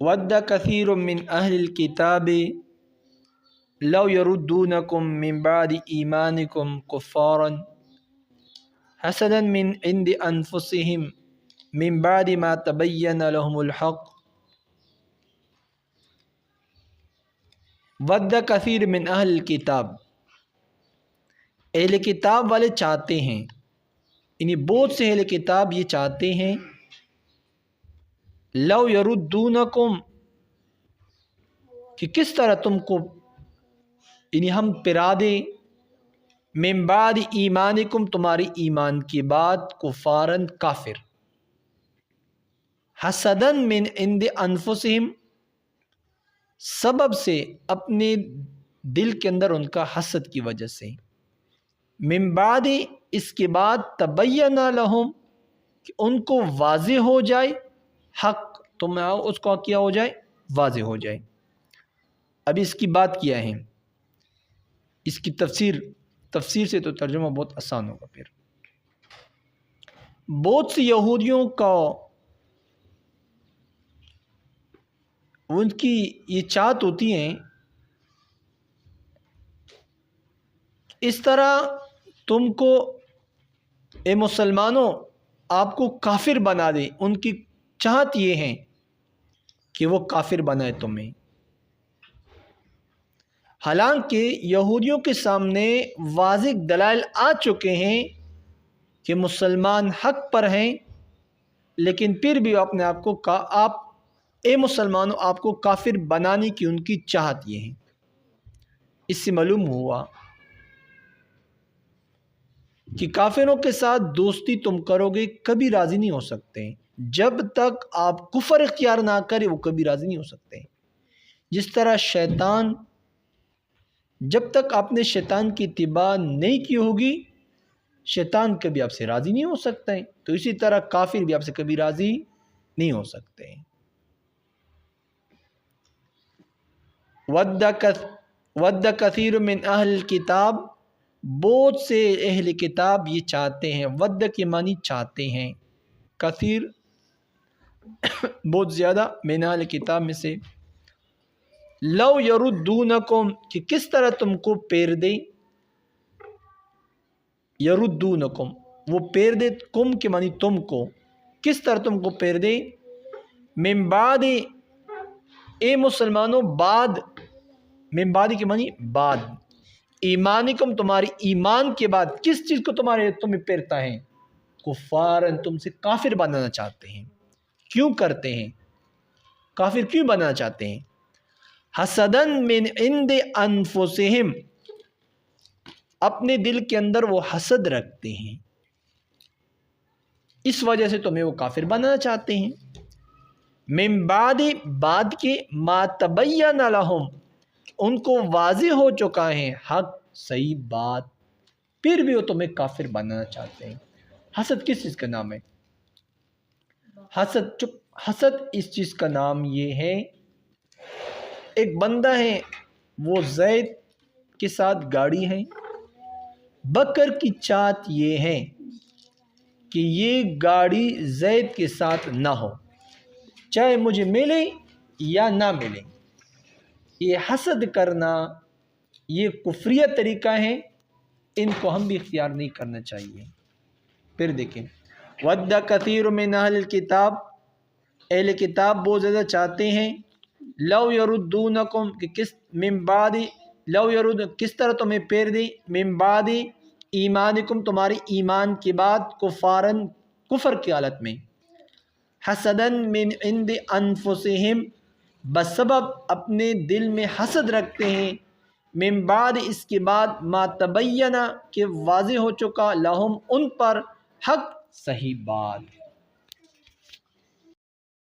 With کثیر من اہل الکتاب لو یردونکم من بعد ایمانکم کفارا حسدا من عند انفسہم من بعد ما تبین لهم الحق ود کثیر من اہل الکتاب، اہل کتاب والے چاہتے ہیں، یعنی بہت سے اہل کتاب یہ چاہتے ہیں، لو یردونکم کہ کس طرح تم کو یعنی ہم پرا دیں، من بعد ایمانکم تمہاری ایمان کے بعد، کفارن کافر، حسدن من عند انفسہم سبب سے اپنے دل کے اندر ان کا حسد کی وجہ سے، من بعد اس کے بعد، تبین لہم کہ ان کو واضح ہو جائے، حق تم اس کو کیا ہو جائے، واضح ہو جائے۔ اب اس کی بات کیا ہے، اس کی تفسیر سے تو ترجمہ بہت آسان ہوگا۔ پھر بہت سی یہودیوں کا ان کی یہ چاہت ہوتی ہیں اس طرح تم کو اے مسلمانوں آپ کو کافر بنا دے، ان کی چاہت یہ ہے کہ وہ کافر بنائے تمہیں، حالانکہ یہودیوں کے سامنے واضح دلائل آ چکے ہیں کہ مسلمان حق پر ہیں، لیکن پھر بھی اپنے آپ کو اے مسلمانوں آپ کو کافر بنانے کی ان کی چاہت یہ ہے۔ اس سے معلوم ہوا کہ کافروں کے ساتھ دوستی تم کرو گے کبھی راضی نہیں ہو سکتے، جب تک آپ کفر اختیار نہ کرے وہ کبھی راضی نہیں ہو سکتے۔ جس طرح شیطان، جب تک آپ نے شیطان کی اتباع نہیں کی ہوگی شیطان کبھی آپ سے راضی نہیں ہو سکتا ہے، تو اسی طرح کافر بھی آپ سے کبھی راضی نہیں ہو سکتے۔ ود کثیر من اہل الکتاب، بہت سے اہل کتاب یہ چاہتے ہیں، ود کے معنی چاہتے ہیں، کثیر بہت زیادہ، من اہل کتاب میں سے، لو یردونکم کہ کس طرح تم کو پیر دے، یردونکم وہ پیر دے، کم کے معنی تم کو، کس طرح تم کو پیر دے، من بعد اے مسلمانوں بعد، من بعد کے معنی بعد، ایمانکم تمہاری ایمان کے بعد، کس چیز کو تمہیں پیرتا ہے، کفارن تم سے کافر بنانا چاہتے ہیں۔ کیوں کرتے ہیں، کافر کیوں بنانا چاہتے ہیں، حسدن من عند انفسہم اپنے دل کے اندر وہ حسد رکھتے ہیں، اس وجہ سے تمہیں وہ کافر بنانا چاہتے ہیں۔ من بعد کے، ما تبین لہم ان کو واضح ہو چکا ہے، حق صحیح بات، پھر بھی وہ تمہیں کافر بنانا چاہتے ہیں۔ حسد کس چیز کا نام ہے، حسد اس چیز کا نام یہ ہے، ایک بندہ ہے وہ زید کے ساتھ گاڑی ہے، بکر کی چاہت یہ ہے کہ یہ گاڑی زید کے ساتھ نہ ہو، چاہے مجھے ملے یا نہ ملے۔ یہ حسد کرنا یہ کفریہ طریقہ ہے، ان کو ہم بھی اختیار نہیں کرنا چاہیے۔ پھر دیکھیں، ود کثیر من اہل الکتاب، اہل کتاب بہت زیادہ چاہتے ہیں، لو یردونکم کہ کس طرح تمہیں پیر دیں، من بعد ایمانکم تمہاری ایمان کے بعد، کفارن کفر کی حالت میں، حسدن من عند انفسہم بسبب اپنے دل میں حسد رکھتے ہیں، من بعد اس کے بعد، ما تبینہ کہ واضح ہو چکا، لہم ان پر، حق صحیح بات۔